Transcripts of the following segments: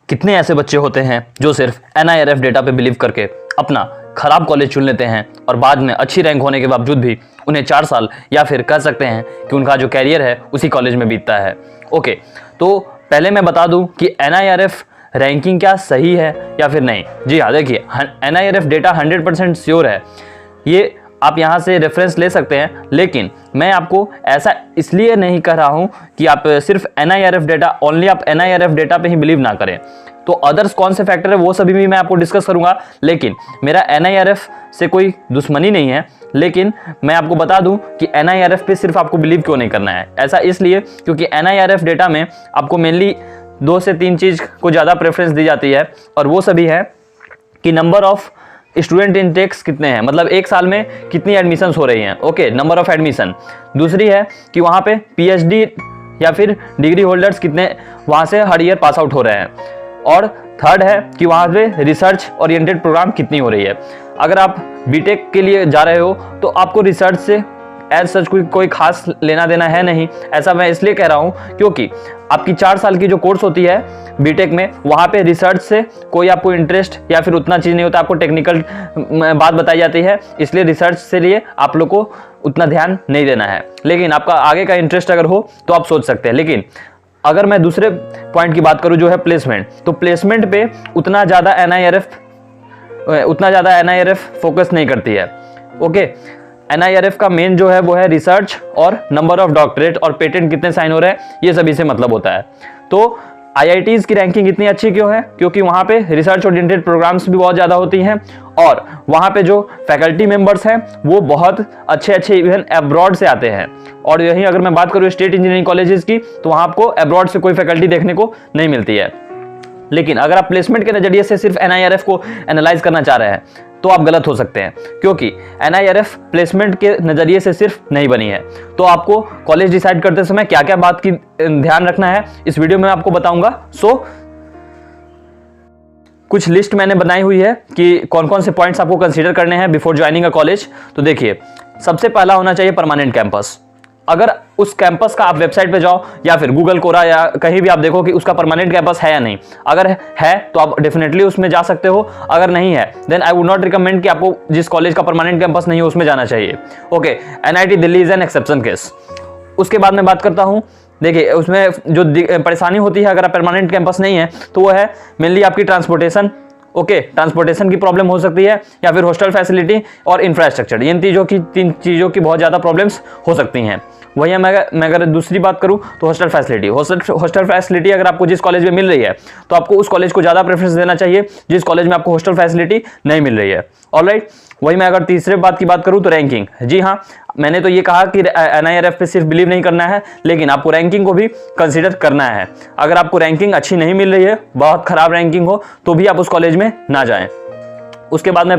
कितने ऐसे बच्चे होते हैं जो सिर्फ NIRF डेटा पे बिलीव करके अपना खराब कॉलेज चुन लेते हैं और बाद में अच्छी रैंक होने के बावजूद भी उन्हें 4 साल या फिर कह सकते हैं कि उनका जो कैरियर है उसी कॉलेज में बीतता है। ओके, तो पहले मैं बता दूं कि NIRF रैंकिंग क्या सही है या फिर नहीं। जी हाँ, देखिए NIRF डेटा 100% श्योर है, ये आप यहाँ से रेफरेंस ले सकते हैं, लेकिन मैं आपको ऐसा इसलिए नहीं कह रहा हूँ कि आप सिर्फ NIRF डेटा ओनली आप NIRF डेटा पे ही बिलीव ना करें। तो अदर्स कौन से फैक्टर है वो सभी भी मैं आपको डिस्कस करूंगा, लेकिन मेरा NIRF से कोई दुश्मनी नहीं है। लेकिन मैं आपको बता दूं कि NIRF पे सिर्फ आपको बिलीव क्यों नहीं करना है। ऐसा इसलिए क्योंकि NIRF डेटा में आपको मेनली 2 से 3 चीज़ को ज़्यादा प्रेफरेंस दी जाती है, और वो सभी है कि नंबर ऑफ स्टूडेंट इनटेक्स कितने हैं, मतलब एक साल में कितनी एडमिशन्स हो रही हैं। Okay, number of admission. दूसरी है कि वहाँ पे PhD या फिर डिग्री होल्डर्स कितने वहाँ से हर ईयर पास आउट हो रहे हैं। और थर्ड है कि वहाँ पे रिसर्च ओरिएंटेड प्रोग्राम कितनी हो रही है। अगर आप बीटेक के लिए जा रहे हो तो आपको रिसर्च से एज सच कोई खास लेना देना है नहीं। ऐसा मैं इसलिए कह रहा हूँ क्योंकि आपकी 4 साल की जो कोर्स होती है बीटेक में, वहाँ पे रिसर्च से कोई आपको इंटरेस्ट या फिर उतना चीज़ नहीं होता, आपको टेक्निकल बात बताई जाती है, इसलिए रिसर्च से लिए आप लोग को उतना ध्यान नहीं देना है। लेकिन आपका आगे का इंटरेस्ट अगर हो तो आप सोच सकते हैं। लेकिन अगर मैं दूसरे पॉइंट की बात करूँ जो है प्लेसमेंट, तो प्लेसमेंट पे उतना ज़्यादा NIRF फोकस नहीं करती है। ओके, NIRF का मेन जो है वो है रिसर्च और नंबर ऑफ डॉक्टरेट और पेटेंट कितने साइन हो रहे हैं, ये सभी से मतलब होता है। तो IITs की रैंकिंग इतनी अच्छी क्यों है? क्योंकि वहाँ पे रिसर्च ओरिएंटेड प्रोग्राम्स भी बहुत ज़्यादा होती हैं, और वहाँ पे जो फैकल्टी मेंबर्स हैं वो बहुत अच्छे इवन अब्रॉड से आते हैं। और यहीं अगर मैं बात करूँ स्टेट इंजीनियरिंग कॉलेजेस की, तो वहाँ आपको अब्रॉड से कोई फैकल्टी देखने को नहीं मिलती है। लेकिन अगर आप प्लेसमेंट के नज़रिए से सिर्फ NIRF को एनालाइज करना चाह रहे हैं तो आप गलत हो सकते हैं, क्योंकि NIRF प्लेसमेंट के नज़रिए से सिर्फ नहीं बनी है। तो आपको कॉलेज डिसाइड करते समय क्या क्या बात की ध्यान रखना है इस वीडियो में आपको बताऊंगा। कुछ लिस्ट मैंने बनाई हुई है कि कौन कौन से पॉइंट्स आपको कंसीडर करने हैं बिफोर ज्वाइनिंग अ कॉलेज। तो देखिए, सबसे पहला होना चाहिए परमानेंट कैंपस। अगर उस कैंपस का आप वेबसाइट पे जाओ या फिर गूगल कोरा या कहीं भी आप देखो कि उसका परमानेंट कैंपस है या नहीं। अगर है तो आप डेफिनेटली उसमें जा सकते हो, अगर नहीं है then I would not recommend कि आपको जिस कॉलेज का परमानेंट कैंपस नहीं है उसमें जाना चाहिए। Okay, NIT Delhi is an exception case. उसके बाद मैं बात करता हूँ, देखिए उसमें जो परेशानी होती है अगर आप परमानेंट कैंपस नहीं है तो वो है मेनली आपकी ट्रांसपोर्टेशन। ओके, ट्रांसपोर्टेशन की प्रॉब्लम हो सकती है, या फिर हॉस्टल फैसिलिटी और इंफ्रास्ट्रक्चर, इन तीन चीज़ों की बहुत ज़्यादा प्रॉब्लम्स हो सकती हैं। वही मैं अगर दूसरी बात करूं तो हॉस्टल फैसिलिटी अगर आपको जिस कॉलेज में मिल रही है तो आपको उस कॉलेज को ज़्यादा प्रेफरेंस देना चाहिए जिस कॉलेज में आपको हॉस्टल फैसिलिटी नहीं मिल रही है। ऑलराइट, वही मैं अगर तीसरे बात की बात करूं तो रैंकिंग। जी हाँ, मैंने तो ये कहा कि NIRF पे सिर्फ बिलीव नहीं करना है, लेकिन आपको रैंकिंग को भी कंसीडर करना है। अगर आपको रैंकिंग अच्छी नहीं मिल रही है, बहुत खराब रैंकिंग हो, तो भी आप उस कॉलेज में ना जाएं। उसके बाद मैं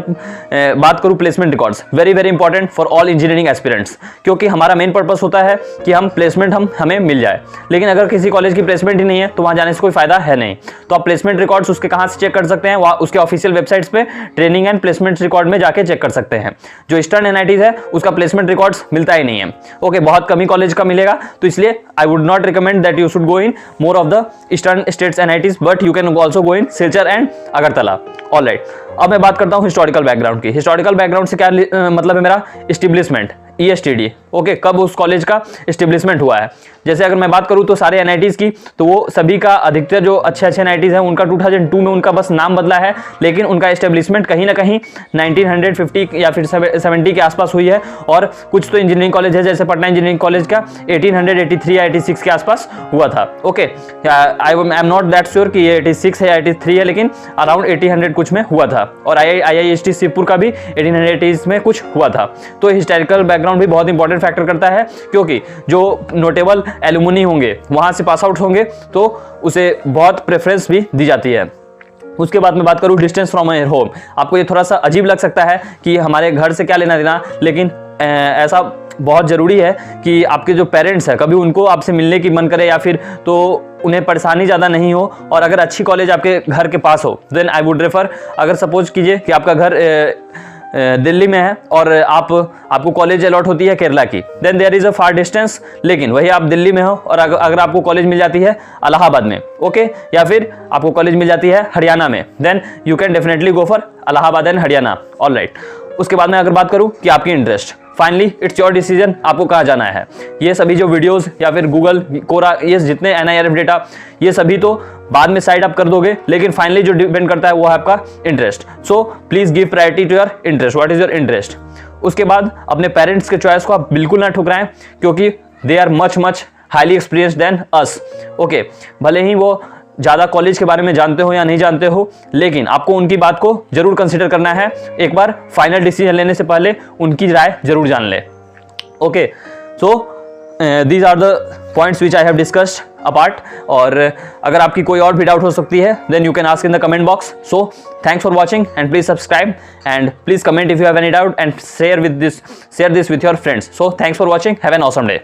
बात करूं placement records, very important for all engineering aspirants, क्योंकि हमारा मेन पर्पस होता है कि हम प्लेसमेंट हमें मिल जाए। लेकिन अगर किसी कॉलेज की प्लेसमेंट ही नहीं है तो वहाँ जाने से कोई फायदा है नहीं। तो आप प्लेसमेंट रिकॉर्ड्स उसके कहाँ से चेक कर सकते हैं? वहाँ उसके ऑफिशियल वेबसाइट्स पे ट्रेनिंग एंड प्लेसमेंट रिकॉर्ड में जाके चेक कर सकते हैं। जो ईस्टर्न NITs है उसका प्लेसमेंट रिकॉर्ड्स मिलता ही नहीं है। ओके, बहुत कम ही कॉलेज का मिलेगा, तो इसलिए आई would not recommend that you should go in more of the eastern states NITs, but you can also go in Silchar and Agartala. Alright, अब मैं बात करता हूं हिस्टोरिकल बैकग्राउंड की। हिस्टोरिकल बैकग्राउंड से क्या मतलब है मेरा? Establishment, ESTD। ओके, कब उस कॉलेज का एस्टेब्लिशमेंट हुआ है। जैसे अगर मैं बात करूं तो सारे NITs की, तो वो सभी का अधिकतर जो अच्छे NITs हैं उनका 2002 में उनका बस नाम बदला है, लेकिन उनका एस्टेब्लिशमेंट कहीं ना कहीं 1950 या फिर 70 के आसपास हुई है। और कुछ तो इंजीनियरिंग कॉलेज है जैसे पटना इंजीनियरिंग कॉलेज का 1883 या 86 के आसपास हुआ था। Okay, I am not that sure कि ये 86 है या 83 है, लेकिन अराउंड 1800 कुछ में हुआ था। और IIST शिवपुर का भी 1880s में कुछ हुआ था। तो हिस्टोरिकल बैकग्राउंड भी बहुत इंपॉर्टेंट फैक्टर करता है, क्योंकि जो नोटेबल एलुमनी होंगे वहां से पास आउट होंगे तो उसे बहुत प्रेफरेंस भी दी जाती है। उसके बाद मैं बात करूं डिस्टेंस फ्रॉम योर होम। आपको ये थोड़ा सा अजीब लग सकता है कि हमारे घर से क्या लेना देना, लेकिन ऐसा बहुत ज़रूरी है कि आपके जो पेरेंट्स हैं कभी उनको आपसे मिलने की मन करे या फिर तो उन्हें परेशानी ज़्यादा नहीं हो, और अगर अच्छी कॉलेज आपके घर के पास हो देन आई वुड रेफर। अगर सपोज कीजिए कि आपका घर दिल्ली में है और आपको कॉलेज अलॉट होती है केरला की, then there is a far distance, लेकिन वही आप दिल्ली में हो और अगर आपको कॉलेज मिल जाती है इलाहाबाद में, ओके, या फिर आपको कॉलेज मिल जाती है हरियाणा में, then you can definitely go for Allahabad and Haryana, alright. उसके बाद मैं अगर बात करूं कि आपकी interest, finally it's your decision, आपको कहाँ जाना है। ये सभी जो वीडियोस या फिर गूगल कोरा, ये जितने NIRF डेटा, ये सभी तो बाद में साइड आप कर दोगे, लेकिन फाइनली जो डिपेंड करता है वो है आपका interest. So please give priority to your interest, what is your interest. उसके बाद अपने पेरेंट्स के चॉइस को आप बिल्कुल ना ठुकराएं, क्योंकि they are much highly experienced than us, okay. भले ही वो ज़्यादा कॉलेज के बारे में जानते हो या नहीं जानते हो, लेकिन आपको उनकी बात को जरूर कंसिडर करना है। एक बार फाइनल डिसीजन लेने से पहले उनकी राय जरूर जान ले, okay. So these are the points which I have discussed apart. और अगर आपकी कोई और भी डाउट हो सकती है, then you can ask in the comment box. So thanks for watching and please subscribe and please comment if you have any doubt and share this with your friends. So thanks for watching, have an awesome day.